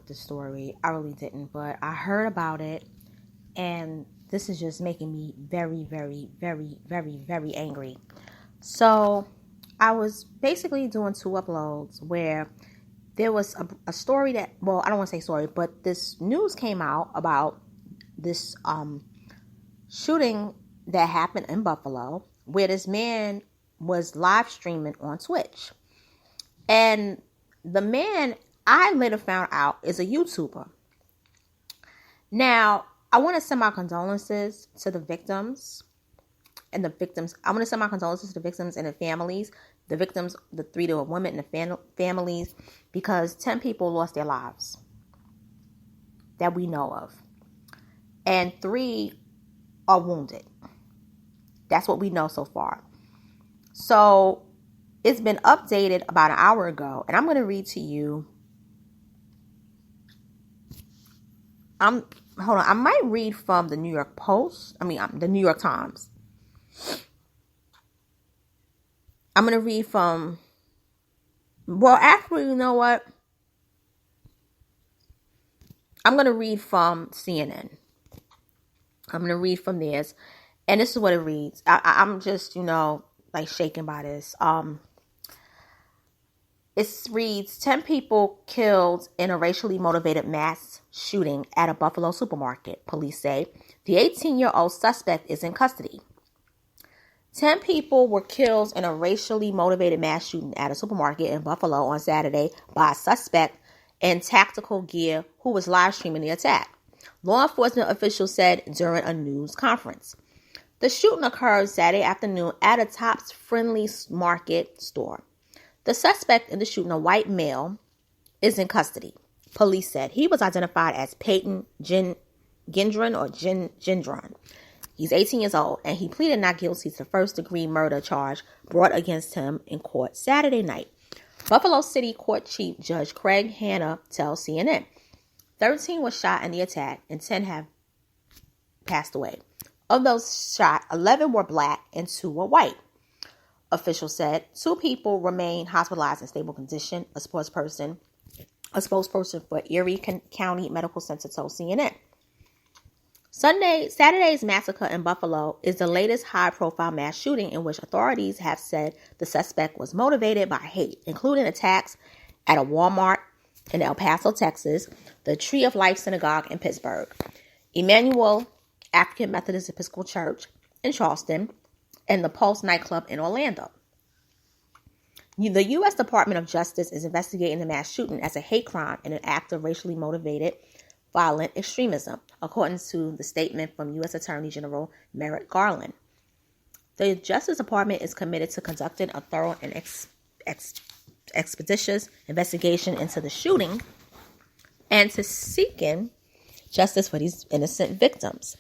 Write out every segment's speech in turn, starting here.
with the story. I really didn't, but I heard about it, and this is just making me very, very, very, very, very angry. So I was basically doing 2 uploads where there was a story that, well, I don't want to say story, but this news came out about this shooting that happened in Buffalo, where this man was live streaming on Twitch. And the man, I later found out, is a YouTuber. Now, I want to send my condolences to the victims and the victims. I want to send my condolences to the victims and the families. The victims, the 3 that were women and the families, because 10 people lost their lives that we know of. And 3 are wounded. That's what we know so far. So it's been updated about an hour ago, and I'm going to read to you. Hold on. I might read from the New York Post. The New York Times. I'm going to read from, well, actually, you know what? I'm going to read from CNN. I'm going to read from theirs. And this is what it reads. I'm just, like shaken by this. It reads, 10 people killed in a racially motivated mass shooting at a Buffalo supermarket, police say. The 18-year-old suspect is in custody. 10 people were killed in a racially motivated mass shooting at a supermarket in Buffalo on Saturday by a suspect in tactical gear who was live streaming the attack, law enforcement officials said during a news conference. The shooting occurred Saturday afternoon at a Tops Friendly Market store. The suspect in the shooting, a white male, is in custody, police said. He was identified as Payton Gendron or Gendron. He's 18 years old, and he pleaded not guilty to the first-degree murder charge brought against him in court Saturday night. Buffalo City Court Chief Judge Craig Hanna tells CNN. 13 were shot in the attack, and 10 have passed away. Of those shot, 11 were black and 2 were white. Officials said 2 people remain hospitalized in stable condition, a spokesperson for Erie County Medical Center told CNN. Saturday's massacre in Buffalo is the latest high-profile mass shooting in which authorities have said the suspect was motivated by hate, including attacks at a Walmart in El Paso, Texas, the Tree of Life Synagogue in Pittsburgh, Emmanuel African Methodist Episcopal Church in Charleston, and the Pulse nightclub in Orlando. The U.S. Department of Justice is investigating the mass shooting as a hate crime and an act of racially motivated violent extremism, according to the statement from U.S. Attorney General Merrick Garland. The Justice Department is committed to conducting a thorough and expeditious investigation into the shooting and to seeking justice for these innocent victims.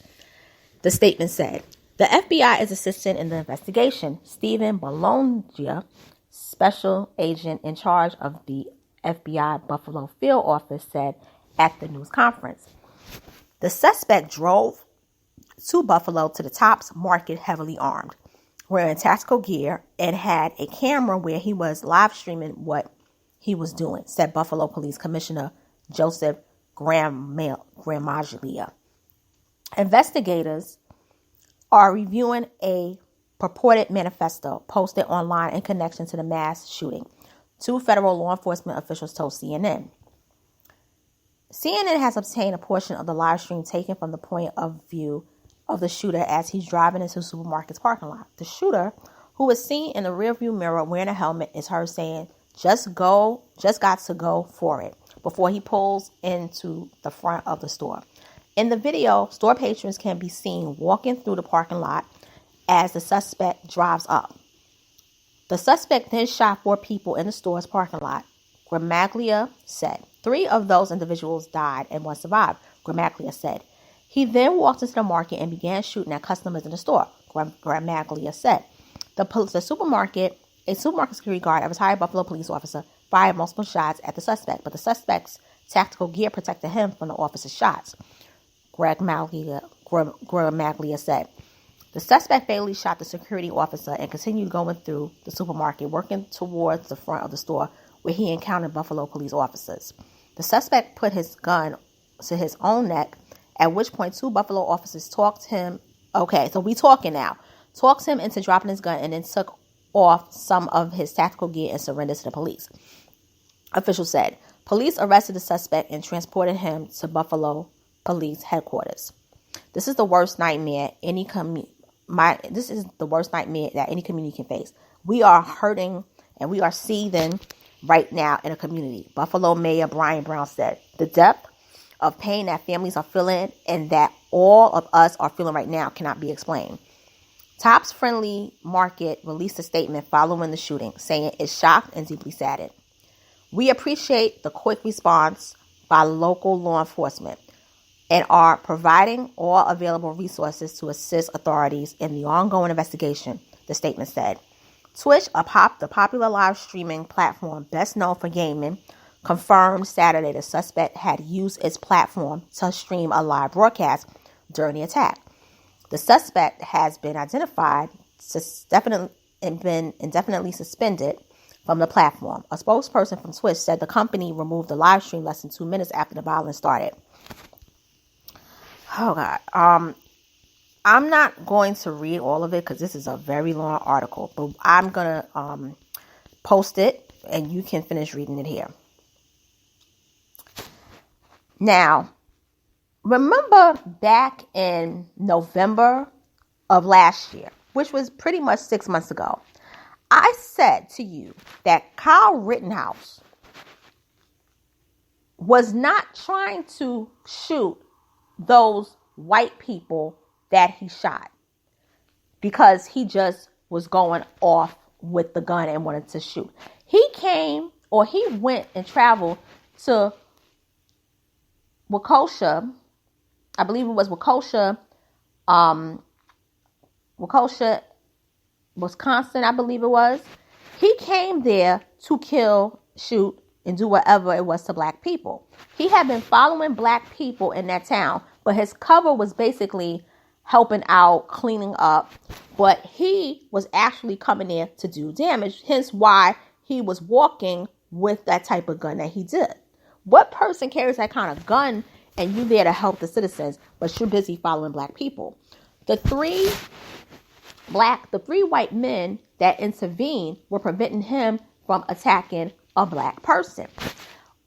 The statement said, the FBI is assisting in the investigation. Stephen Bologna, special agent in charge of the FBI Buffalo field office, said at the news conference. The suspect drove to Buffalo to the Tops Market heavily armed, wearing tactical gear, and had a camera where he was live streaming what he was doing, said Buffalo Police Commissioner Joseph Gramaglia. Investigators are reviewing a purported manifesto posted online in connection to the mass shooting, 2 federal law enforcement officials told CNN. CNN has obtained a portion of the live stream taken from the point of view of the shooter as he's driving into the supermarket's parking lot. The shooter, who was seen in the rearview mirror wearing a helmet, is heard saying, just got to go for it, before he pulls into the front of the store. In the video, store patrons can be seen walking through the parking lot as the suspect drives up. The suspect then shot 4 people in the store's parking lot, Gramaglia said. 3 of those individuals died and 1 survived, Gramaglia said. He then walked into the market and began shooting at customers in the store, Gramaglia said. A supermarket security guard, a retired Buffalo police officer, fired multiple shots at the suspect, but the suspect's tactical gear protected him from the officer's shots, Gramaglia said. The suspect fatally shot the security officer and continued going through the supermarket, working towards the front of the store where he encountered Buffalo police officers. The suspect put his gun to his own neck, at which point 2 Buffalo officers talked him. Okay, so we talking now. Talked him into dropping his gun and then took off some of his tactical gear and surrendered to the police. Officials said police arrested the suspect and transported him to Buffalo Police Headquarters. This is the worst nightmare This is the worst nightmare that any community can face. We are hurting and we are seething right now in a community. Buffalo Mayor Brian Brown said the depth of pain that families are feeling and that all of us are feeling right now cannot be explained. Tops Friendly Market released a statement following the shooting, saying it's shocked and deeply saddened. We appreciate the quick response by local law enforcement and are providing all available resources to assist authorities in the ongoing investigation, the statement said. Twitch, the popular live streaming platform best known for gaming, confirmed Saturday the suspect had used its platform to stream a live broadcast during the attack. The suspect has been identified and been indefinitely suspended from the platform. A spokesperson from Twitch said the company removed the live stream less than 2 minutes after the violence started. Oh, God. I'm not going to read all of it because this is a very long article, but I'm going to post it and you can finish reading it here. Now, remember back in November of last year, which was pretty much 6 months ago, I said to you that Kyle Rittenhouse was not trying to shoot those white people that he shot because he just was going off with the gun and wanted to shoot. He went and traveled to Waukesha, I believe it was Waukesha, Wisconsin, I believe it was. He came there to kill, shoot, and do whatever it was to black people. He had been following black people in that town, but his cover was basically helping out, cleaning up, but he was actually coming there to do damage, hence why he was walking with that type of gun that he did. What person carries that kind of gun and you there to help the citizens, but you're busy following black people? The three white men that intervened were preventing him from attacking a black person.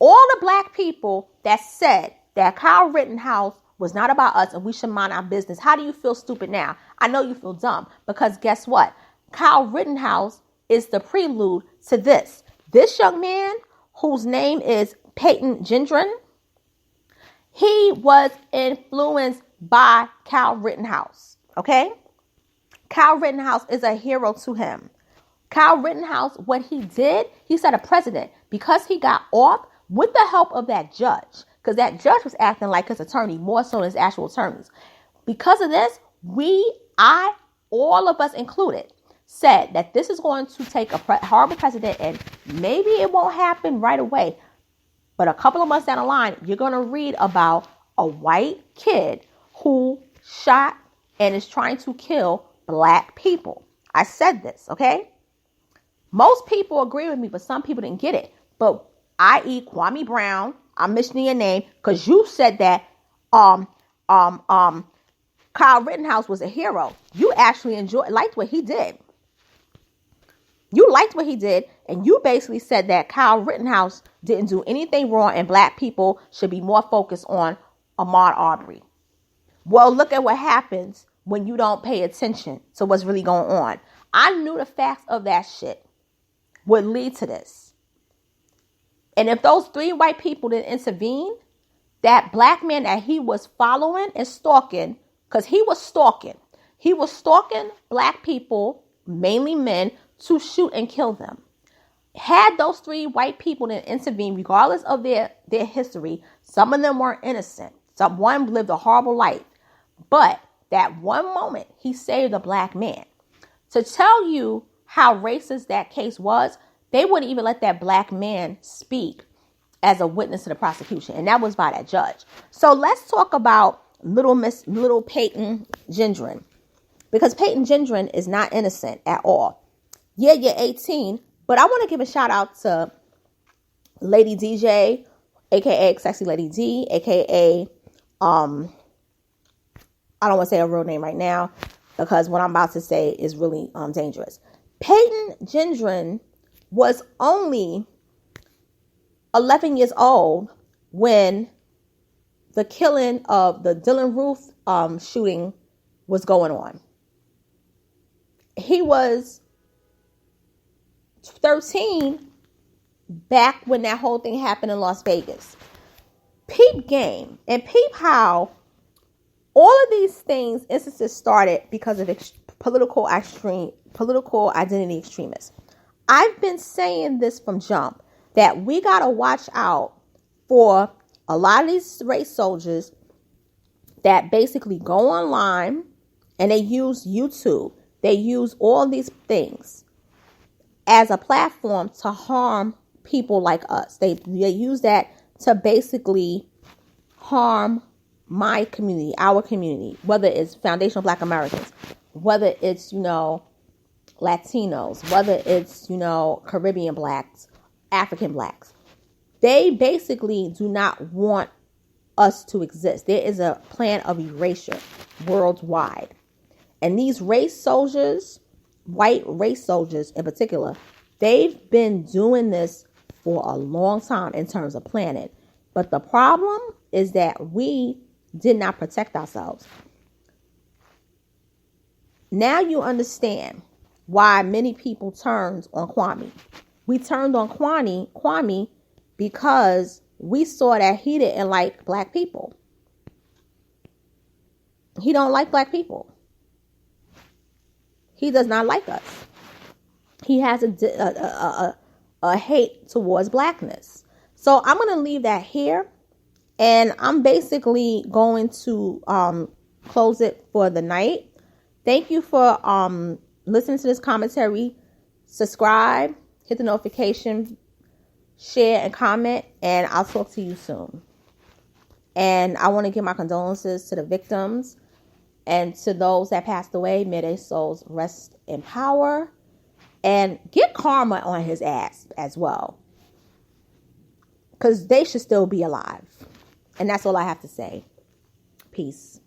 All the black people that said that Kyle Rittenhouse was not about us and we should mind our business. How do you feel stupid now? I know you feel dumb because guess what? Kyle Rittenhouse is the prelude to this. This young man whose name is Payton Gendron, he was influenced by Kyle Rittenhouse. Okay? Kyle Rittenhouse is a hero to him. Kyle Rittenhouse, what he did, he set a precedent because he got off with the help of that judge. Because that judge was acting like his attorney, more so than his actual attorneys. Because of this, all of us included, said that this is going to take a horrible precedent and maybe it won't happen right away. But a couple of months down the line, you're going to read about a white kid who shot and is trying to kill black people. I said this, okay? Most people agree with me, but some people didn't get it. But i.e. Kwame Brown, I'm mentioning your name because you said that Kyle Rittenhouse was a hero. You actually liked what he did. You liked what he did, and you basically said that Kyle Rittenhouse didn't do anything wrong and black people should be more focused on Ahmaud Arbery. Well, look at what happens when you don't pay attention to what's really going on. I knew the facts of that shit would lead to this. And if those 3 white people didn't intervene, that black man that he was following and stalking, because he was stalking black people, mainly men, to shoot and kill them. Had those 3 white people didn't intervene, regardless of their history, some of them weren't innocent. One lived a horrible life. But that one moment, he saved a black man. To tell you how racist that case was, they wouldn't even let that black man speak as a witness to the prosecution. And that was by that judge. So let's talk about little Payton Gendron. Because Payton Gendron is not innocent at all. Yeah, you're 18. But I want to give a shout out to Lady DJ aka Sexy Lady D, aka I don't want to say a real name right now because what I'm about to say is really dangerous. Payton Gendron was only 11 years old when the killing of the Dylan Roof shooting was going on. He was 13 back when that whole thing happened in Las Vegas. Peep game and peep how all of these instances started because of political identity extremists. I've been saying this from jump that we got to watch out for a lot of these race soldiers that basically go online and they use YouTube. They use all these things as a platform to harm people like us. They use that to basically harm my community, our community, whether it's foundational Black Americans, whether it's, Latinos, whether it's, Caribbean Blacks, African Blacks. They basically do not want us to exist. There is a plan of erasure worldwide. And these race soldiers, white race soldiers in particular, they've been doing this for a long time in terms of planning. But the problem is that we did not protect ourselves. Now you understand why many people turned on Kwame. We turned on Kwame because we saw that he didn't like Black people. He don't like Black people. He does not like us. He has a hate towards Blackness. So I'm going to leave that here. And I'm basically going to close it for the night. Thank you for listening to this commentary. Subscribe, hit the notification, share, and comment. And I'll talk to you soon. And I want to give my condolences to the victims and to those that passed away. May their souls rest in power. And get karma on his ass as well, because they should still be alive. And that's all I have to say. Peace.